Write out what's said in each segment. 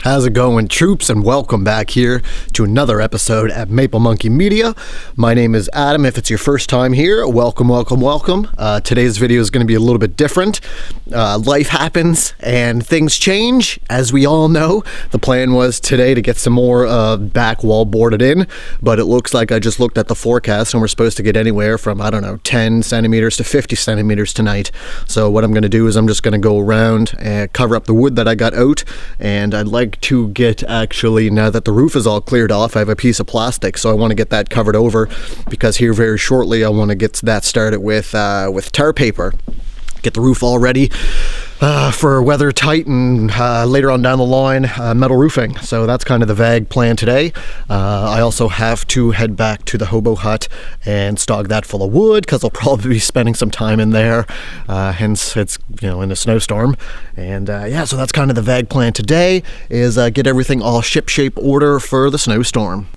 How's it going, troops, and welcome back here to another episode at Maple Monkey Media. My name is Adam. If it's your first time here, welcome. Today's video is going to be a little bit different. Life happens and things change, as we all know. The plan was today to get some more back wall boarded in, but it looks like I just looked at the forecast and we're supposed to get anywhere from, 10 centimeters to 50 centimeters tonight. So what I'm going to do is I'm just going to go around and cover up the wood that I got out, and I'd like to get, actually, now that the roof is all cleared off, I have a piece of plastic, so I want to get that covered over, because here very shortly I want to get that started with tar paper. Get the roof all ready for weather tight and later on down the line metal roofing. So that's kind of the vague plan today. I also have to head back to the Hobo hut and stock that full of wood, because I'll probably be spending some time in there, hence it's in a snowstorm. And so that's kind of the vague plan today, is get everything all ship-shape order for the snowstorm.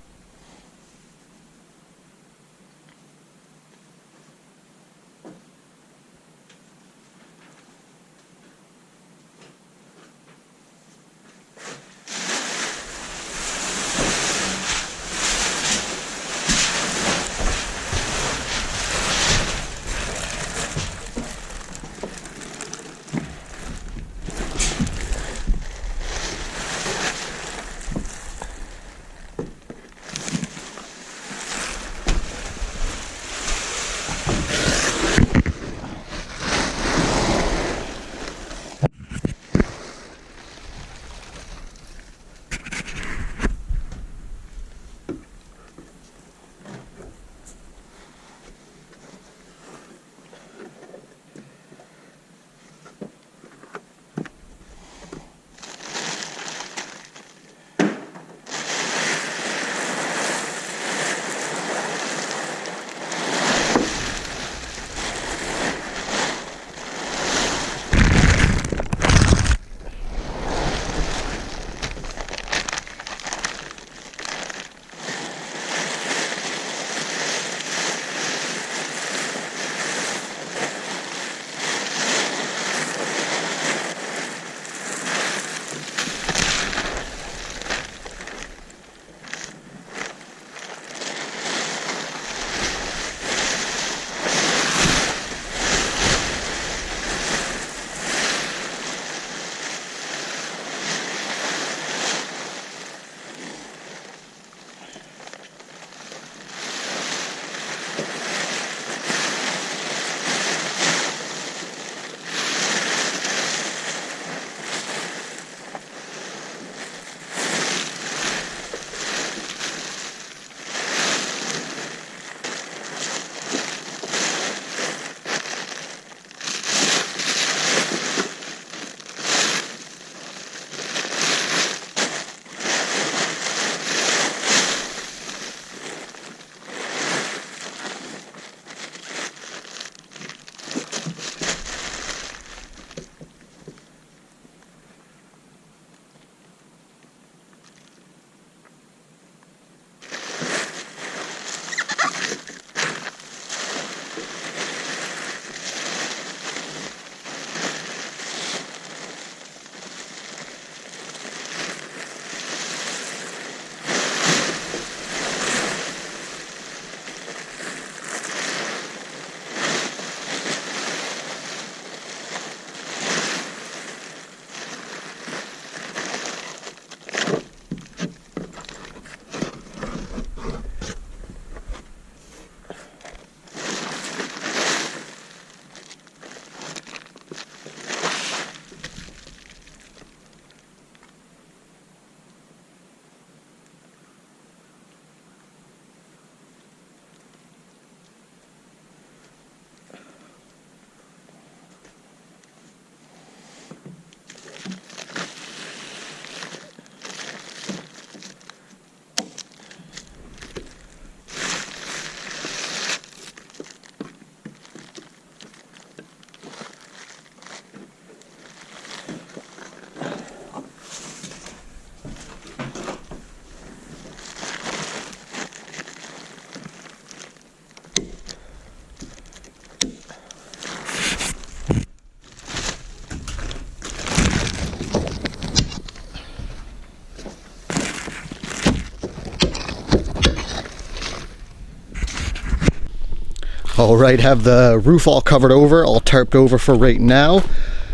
All right, have the roof all covered over, all tarped over for right now.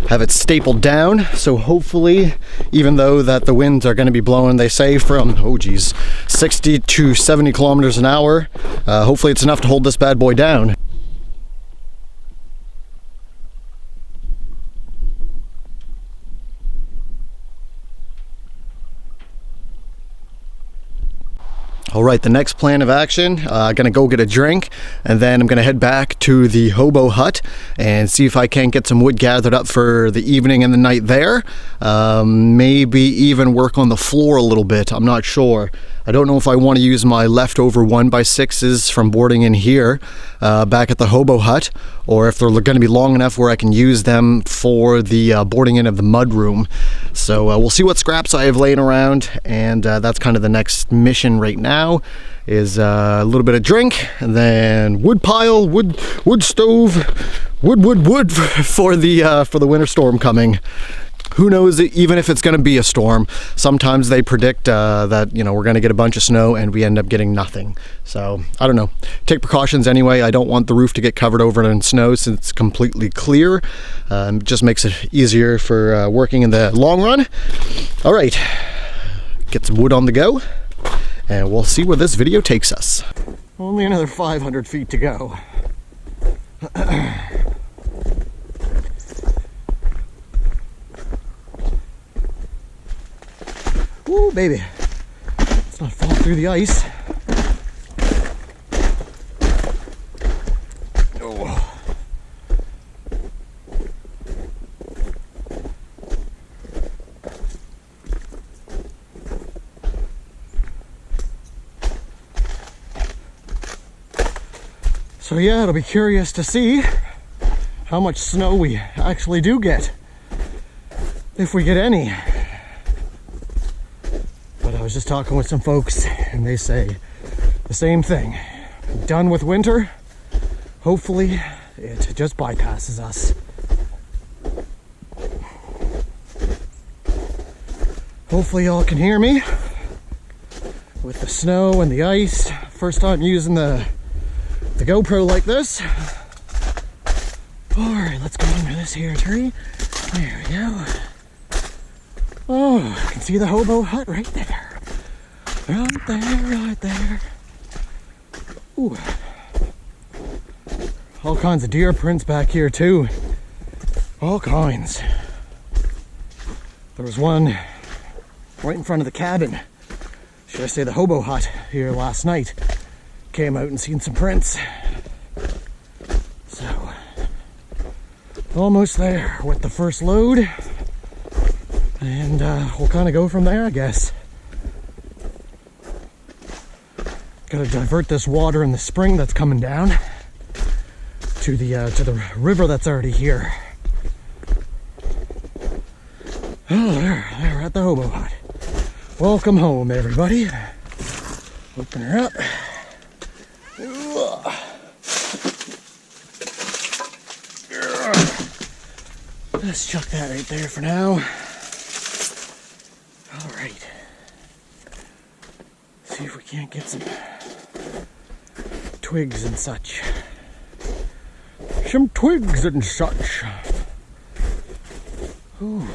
Have it stapled down, so hopefully, even though that the winds are going to be blowing, they say from, 60 to 70 kilometers an hour, hopefully it's enough to hold this bad boy down. All right, the next plan of action, gonna go get a drink, and then I'm gonna head back to the Hobo hut and see if I can't get some wood gathered up for the evening and the night there. Maybe even work on the floor a little bit, I'm not sure. I don't know if I want to use my leftover 1x6s from boarding in here back at the Hobo hut, or if they're going to be long enough where I can use them for the boarding in of the mud room. So we'll see what scraps I have laying around, and that's kind of the next mission right now, is a little bit of drink, and then wood pile, wood stove, wood for the winter storm coming. Who knows, even if it's going to be a storm, sometimes they predict that, you know, we're going to get a bunch of snow and we end up getting nothing. So, I don't know. Take precautions anyway. I don't want the roof to get covered over in snow since it's completely clear. It just makes it easier for working in the long run. All right, get some wood on the go, and we'll see where this video takes us. Only another 500 feet to go. Ooh, baby. Let's not fall through the ice. Oh. So yeah, it'll be curious to see how much snow we actually do get, if we get any. But I was just talking with some folks and they say the same thing. Done with winter. Hopefully it just bypasses us. Hopefully y'all can hear me with the snow and the ice. First time using the GoPro like this. All right, let's go under this here tree. There we go. Oh, I can see the Hobo hut right there. Right there, right there. Ooh. All kinds of deer prints back here too. All kinds. There was one right in front of the cabin. Should I say the Hobo hut here last night. Came out and seen some prints. So, almost there with the first load. And we'll kind of go from there, I guess. Gotta divert this water in the spring that's coming down to the river that's already here. Oh, there, we're at the Hobo hut. Welcome home, everybody. Open her up. Let's chuck that right there for now. All right. See if we can't get some twigs and such. Some twigs and such. Ooh.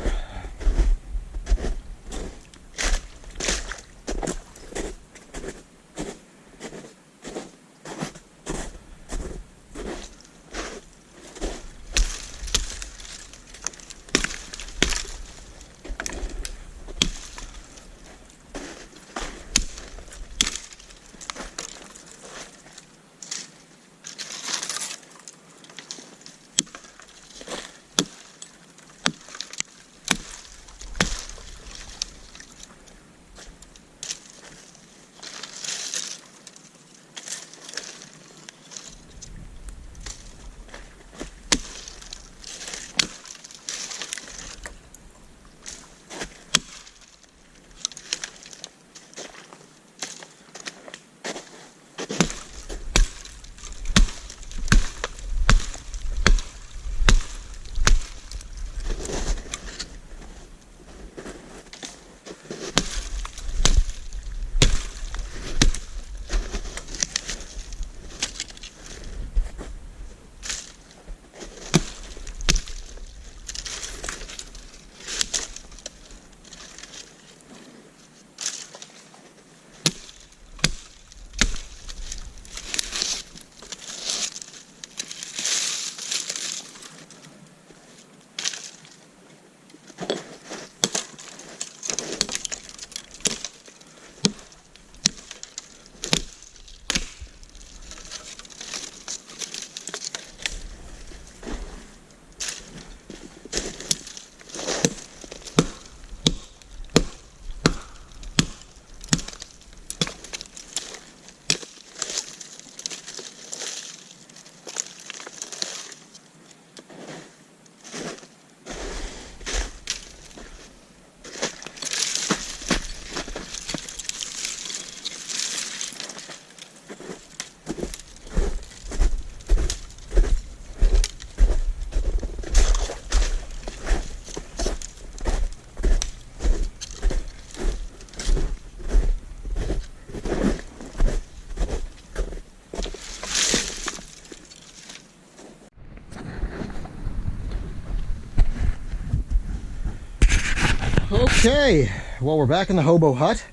Okay, well, we're back in the Hobo hut.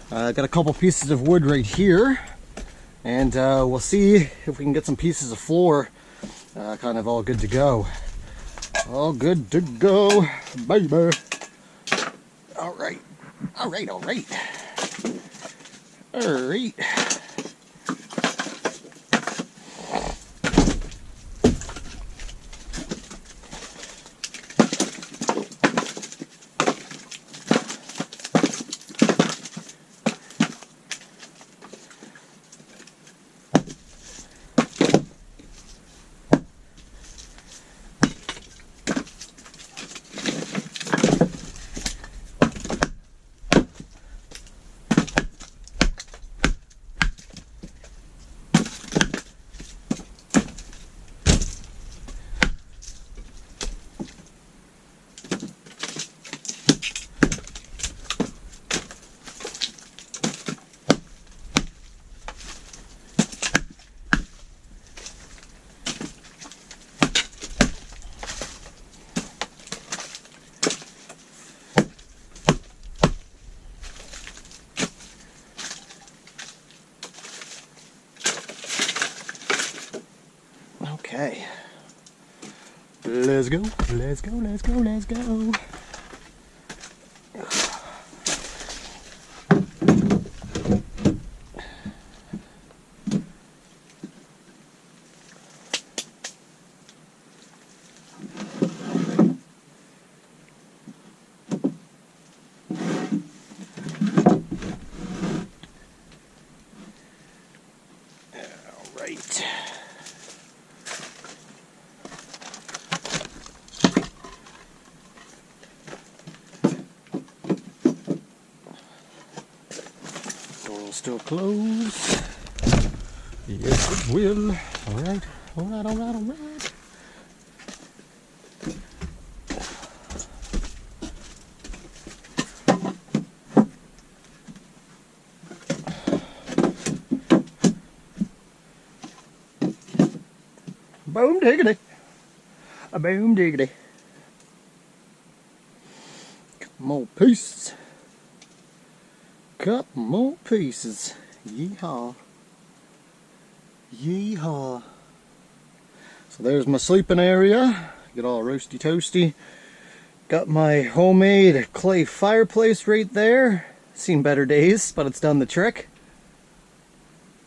Got a couple pieces of wood right here, and we'll see if we can get some pieces of floor kind of all good to go. All good to go, baby. All right, all right, all right. All right. Okay, let's go, let's go, let's go, let's go. All right. Still closed. Yes, it will. All right, all right, all right, all right. Boom diggity. A boom diggity. Couple more pieces. Couple more pieces. Yeehaw. Yeehaw. So there's my sleeping area. Get all roasty toasty. Got my homemade clay fireplace right there. Seen better days, but it's done the trick.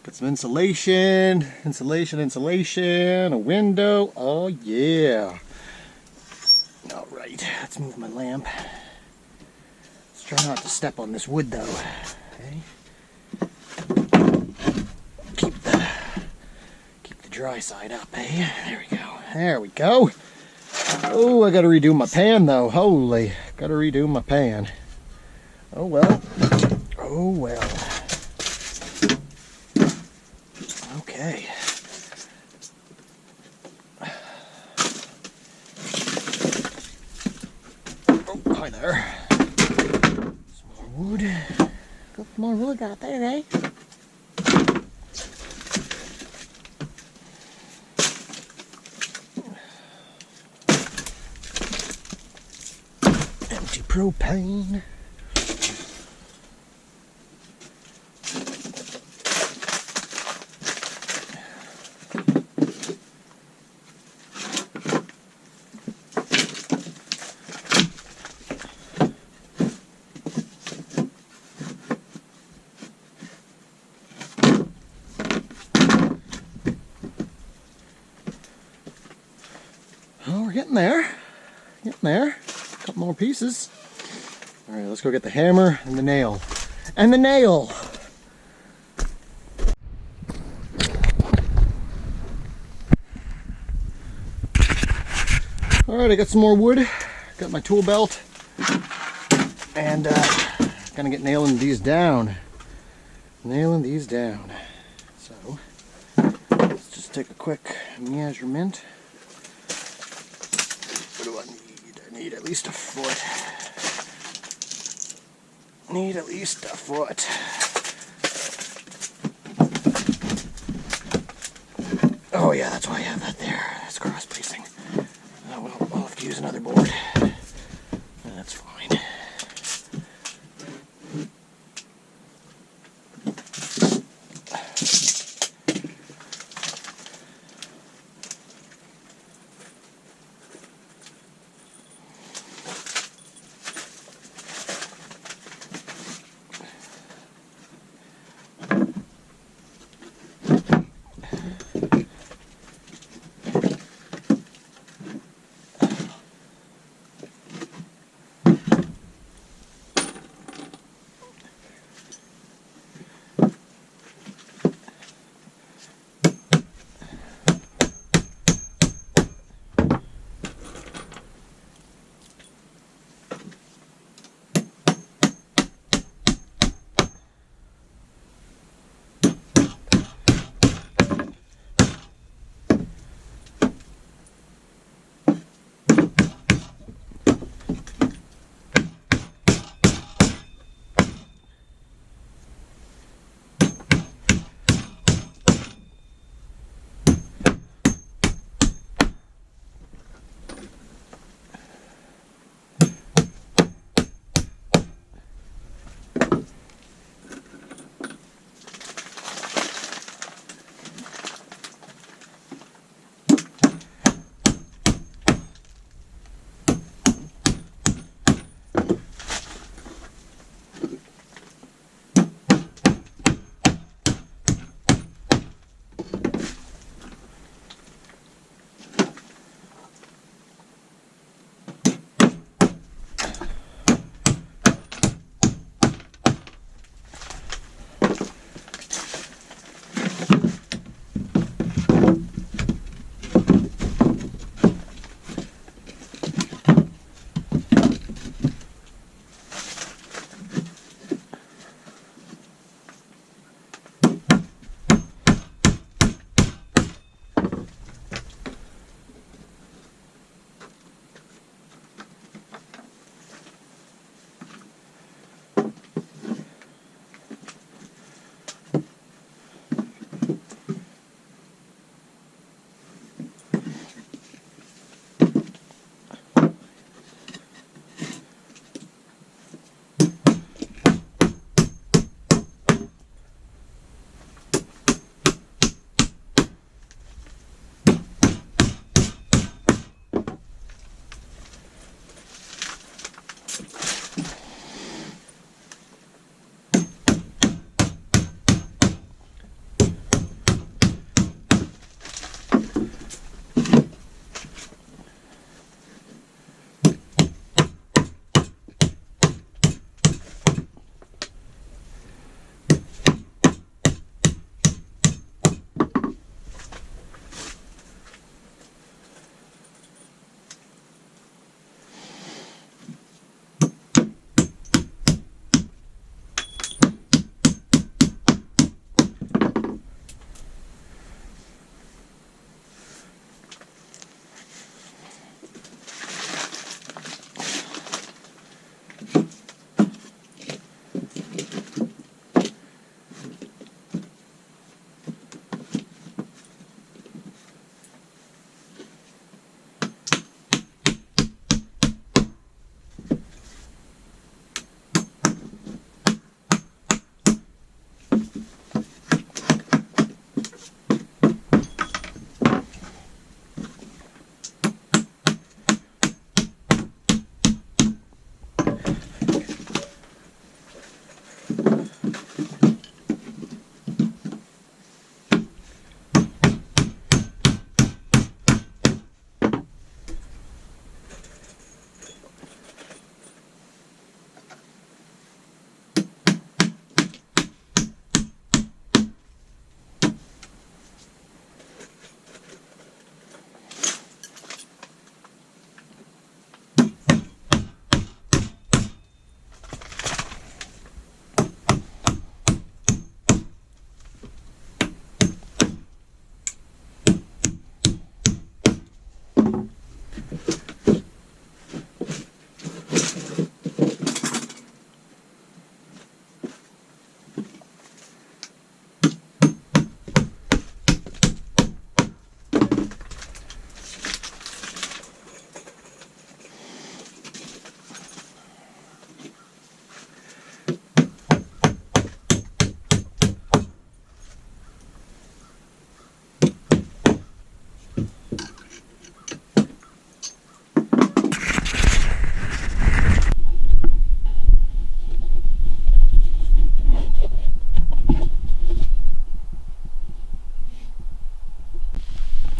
Got some insulation, insulation, a window. Oh yeah. Alright, let's move my lamp. Try not to step on this wood though. Okay. Keep the dry side up, eh? There we go. There we go. Oh, I gotta redo my pan though. Holy, gotta redo my pan. Oh well. Oh well. Okay. Oh, hi there. Wood. Couple more wood out there, eh? Empty propane. Oh, we're getting there. Getting there. A couple more pieces. Alright, let's go get the hammer and the nail. And the nail! Alright, I got some more wood. Got my tool belt. And gonna get nailing these down. Nailing these down. So, let's just take a quick measurement. What do I need? I need at least a foot. Need at least a foot. Oh yeah, that's why I have that there. That's cross spacing. I'll have to use another board. That's fine.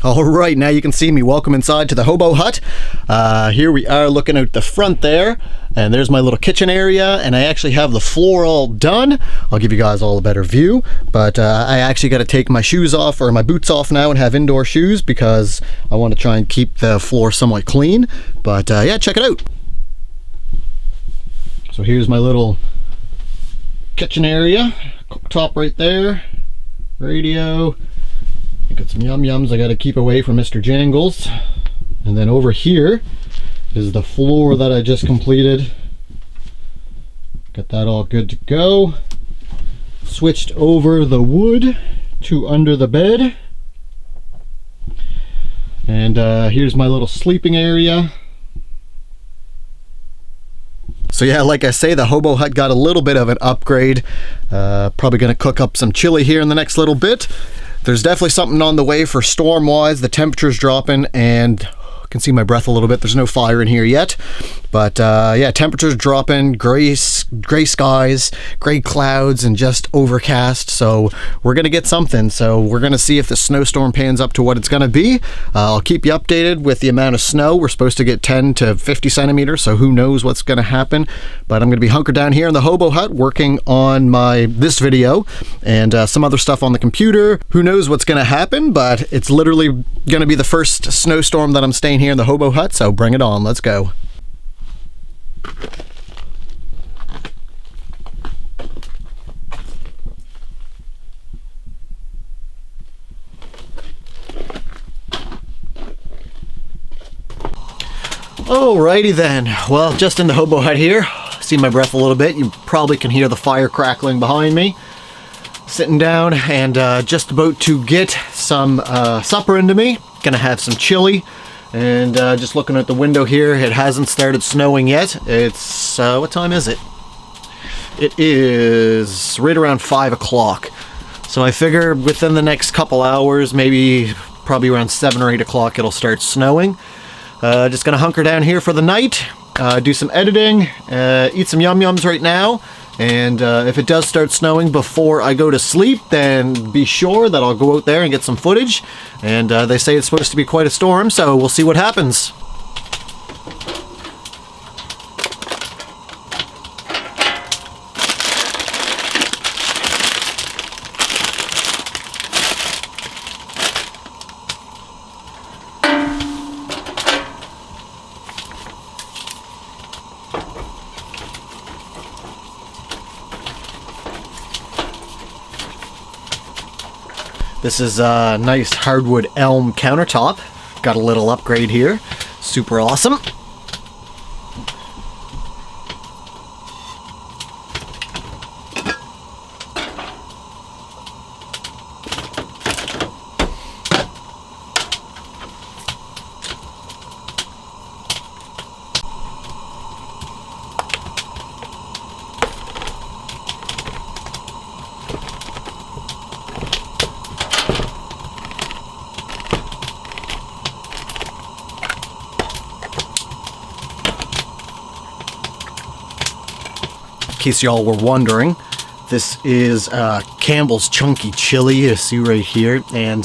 All right, now you can see me. Welcome inside to the Hobo hut. Here we are looking out the front there, and there's my little kitchen area, and I actually have the floor all done. I'll give you guys all a better view, but I actually got to take my shoes off, or my boots off now, and have indoor shoes because I want to try and keep the floor somewhat clean. But yeah, check it out. So here's my little kitchen area, cooktop right there, radio. I got some yum-yums I got to keep away from Mr. Jangles. And then over here is the floor that I just completed. Got that all good to go. Switched over the wood to under the bed. And here's my little sleeping area. So yeah, like I say, the Hobo hut got a little bit of an upgrade. Probably going to cook up some chili here in the next little bit. There's definitely something on the way for storm-wise. The temperature's dropping, and I can see my breath a little bit. There's no fire in here yet. But yeah, temperature's dropping, gray skies, gray clouds, and just overcast. So we're going to get something. So we're going to see if the snowstorm pans up to what it's going to be. I'll keep you updated with the amount of snow. We're supposed to get 10 to 50 centimeters, so who knows what's going to happen. But I'm going to be hunkered down here in the Hobo hut working on this video and some other stuff on the computer. Who knows what's going to happen, but it's literally going to be the first snowstorm that I'm staying here in the Hobo hut, so bring it on. Let's go. Alrighty then, well, just in the Hobo hut here. See my breath a little bit. You probably can hear the fire crackling behind me. Sitting down and just about to get some supper into me. Gonna have some chili. And just looking at the window here, it hasn't started snowing yet. It's, what time is it? It is right around 5 o'clock. So I figure within the next couple hours, maybe probably around 7 or 8 o'clock, it'll start snowing. Just gonna hunker down here for the night, do some editing, eat some yum-yums right now. And if it does start snowing before I go to sleep, then be sure that I'll go out there and get some footage. And they say it's supposed to be quite a storm, so we'll see what happens. This is a nice hardwood elm countertop. Got a little upgrade here. Super awesome. In case y'all were wondering, this is Campbell's Chunky Chili, you see right here, and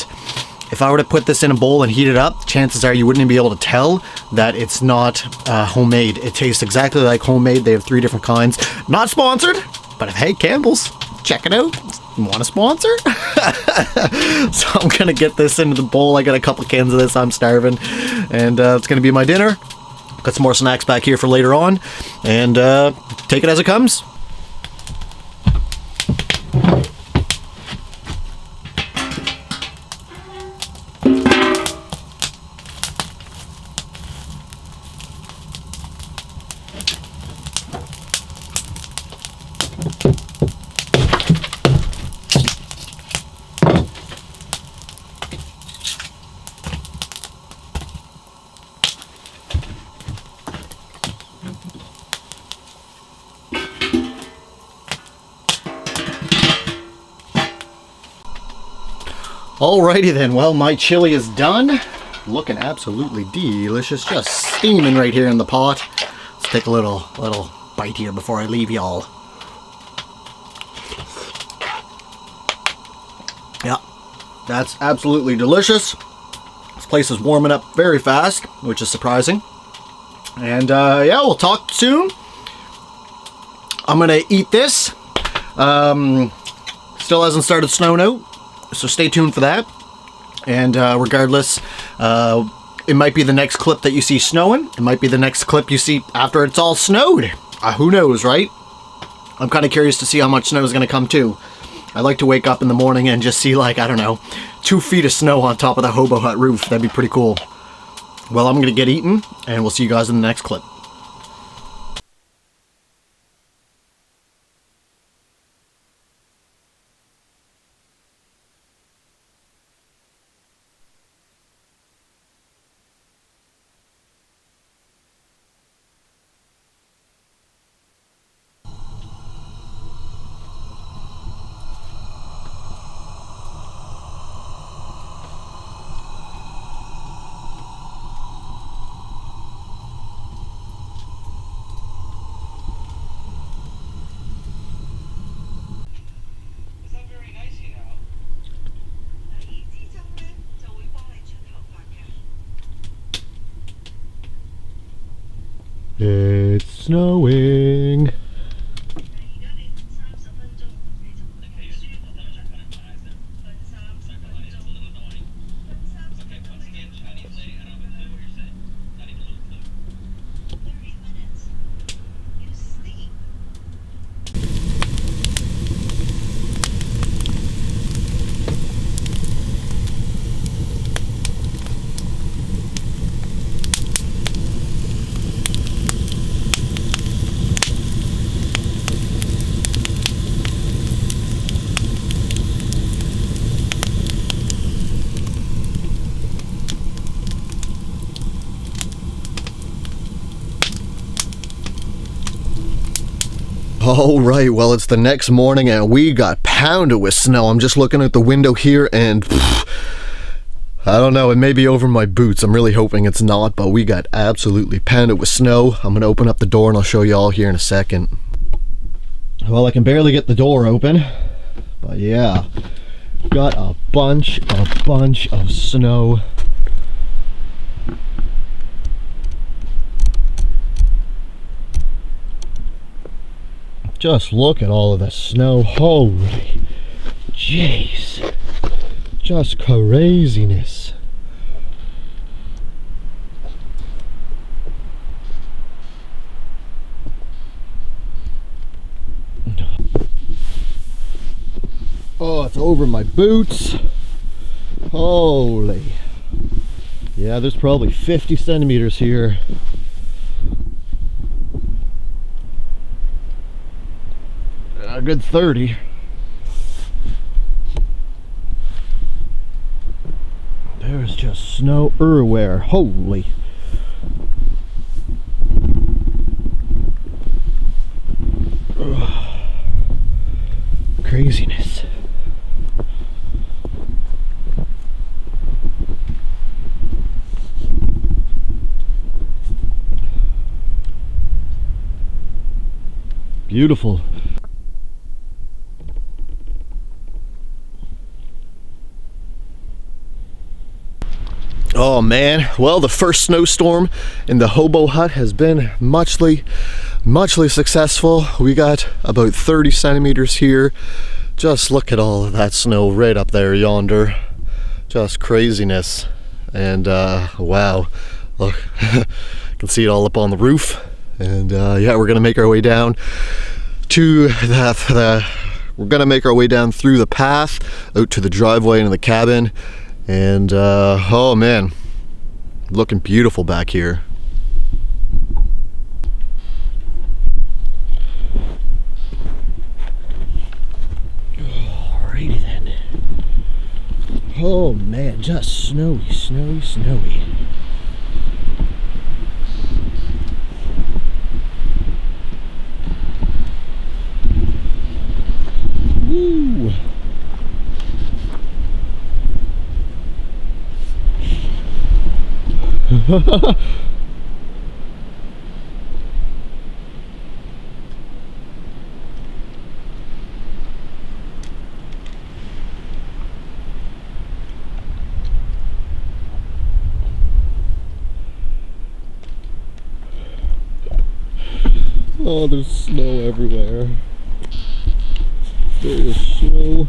if I were to put this in a bowl and heat it up, chances are you wouldn't be able to tell that it's not homemade. It tastes exactly like homemade. They have 3 different kinds. Not sponsored, but if, hey, Campbell's, check it out. You want a sponsor? So I'm gonna get this into the bowl. I got a couple cans of this. I'm starving, and it's gonna be my dinner. Got some more snacks back here for later on, and take it as it comes. Alrighty then, well, my chili is done. Looking absolutely delicious, just steaming right here in the pot. Let's take a little bite here before I leave y'all. Yeah, that's absolutely delicious. This place is warming up very fast, which is surprising. And yeah, we'll talk soon. I'm gonna eat this. Still hasn't started snowing out, so stay tuned for that. And regardless, it might be the next clip that you see snowing. It might be the next clip you see after it's all snowed. Who knows, right? I'm kind of curious to see how much snow is going to come too. I like to wake up in the morning and just see, like, I don't know, 2 feet of snow on top of the Hobo hut roof. That'd be pretty cool. Well, I'm going to get eaten, and we'll see you guys in the next clip. snowing. All right, well, it's the next morning and we got pounded with snow. I'm just looking at the window here and I don't know, it may be over my boots. I'm really hoping it's not, but we got absolutely pounded with snow. I'm gonna open up the door and I'll show you all here in a second. Well, I can barely get the door open, but yeah, got a bunch of snow. Just look at all of the snow. Holy jeez. Just craziness. Oh, it's over my boots. Holy. Yeah, there's probably 50 centimeters here. A good 30. There's just snow everywhere. Holy. Ugh. Craziness. Beautiful. Oh man, well, the first snowstorm in the Hobo hut has been muchly successful. We got about 30 centimeters here. Just look at all of that snow right up there yonder. Just craziness. And wow, look, you can see it all up on the roof. And yeah, we're gonna make our way down to we're gonna make our way down through the path out to the driveway into the cabin. And oh man, looking beautiful back here. Alrighty then. Oh man, just snowy, snowy, snowy. Woo! Oh, there's snow everywhere. There is snow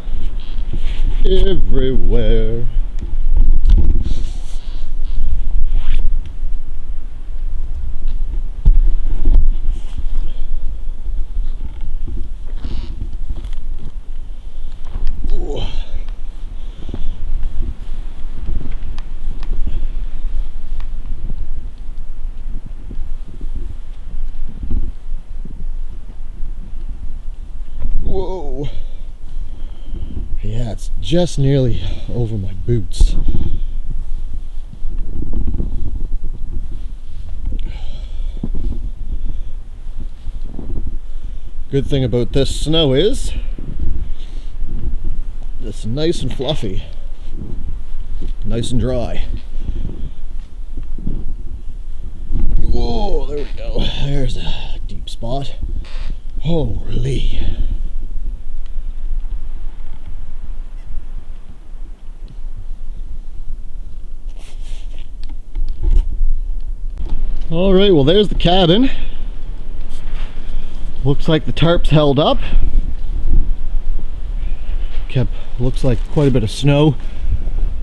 everywhere. Whoa. Yeah, it's just nearly over my boots. Good thing about this snow is it's nice and fluffy, nice and dry. Whoa, there we go. There's a deep spot. Holy. All right, well, there's the cabin. looks like the tarps held up. Looks like quite a bit of snow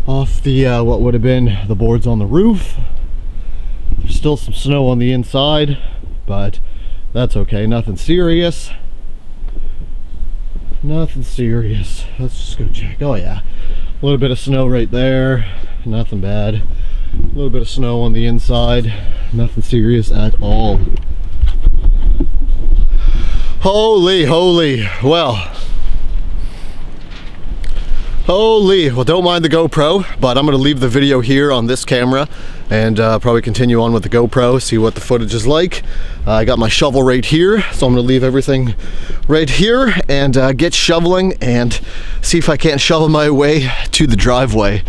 off the what would have been the boards on the roof. There's still some snow on the inside, but that's okay, nothing serious. Nothing serious. Let's just go check. Oh yeah, a little bit of snow right there, nothing bad. A little bit of snow on the inside, nothing serious at all. Holy, well, don't mind the GoPro, but I'm going to leave the video here on this camera and probably continue on with the GoPro, see what the footage is like. I got my shovel right here, so I'm going to leave everything right here and get shoveling and see if I can't shovel my way to the driveway.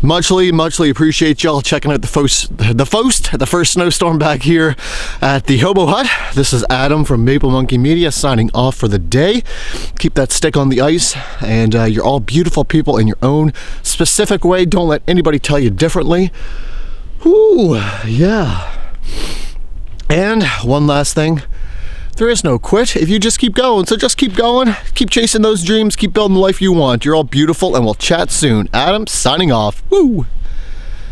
Muchly appreciate y'all checking out the first snowstorm back here at the Hobo Hut. This is Adam from Maple Monkey Media signing off for the day. Keep that stick on the ice, and you're all beautiful people in your own specific way. Don't let anybody tell you differently. Whoo, yeah. And one last thing, there is no quit if you just keep going. So just keep going, keep chasing those dreams, keep building the life you want. You're all beautiful, and we'll chat soon. Adam signing off. Woo.